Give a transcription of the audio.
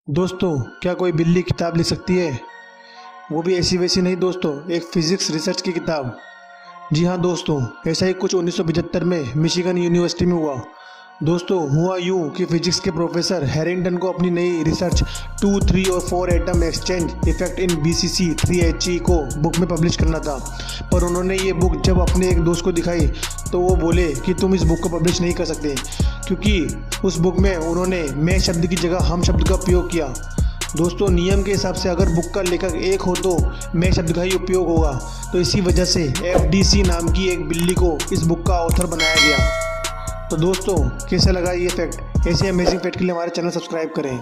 दोस्तों, क्या कोई बिल्ली किताब लिख सकती है? वो भी ऐसी वैसी नहीं दोस्तों, एक फिजिक्स रिसर्च की किताब। जी हाँ दोस्तों, ऐसा ही कुछ 1975 में मिशिगन यूनिवर्सिटी में हुआ। दोस्तों, हुआ यूँ कि फिजिक्स के प्रोफेसर हैरिंगटन को अपनी नई रिसर्च 2, 3 और 4 atom exchange effect in BCC 3He को बुक में पब्लिश करना था। पर उन्होंने ये बुक जब अपने एक दोस्त को दिखाई तो वो बोले कि तुम इस बुक को पब्लिश नहीं कर सकते, क्योंकि उस बुक में उन्होंने मैं शब्द की जगह हम शब्द का उपयोग किया। दोस्तों, नियम के हिसाब से अगर बुक का लेखक एक हो तो मैं शब्द का ही उपयोग होगा। तो इसी वजह से FDC नाम की एक बिल्ली को इस बुक का ऑथर बनाया गया। तो दोस्तों, कैसा लगा ये फैक्ट? ऐसे अमेजिंग फैक्ट के लिए हमारे चैनल सब्सक्राइब करें।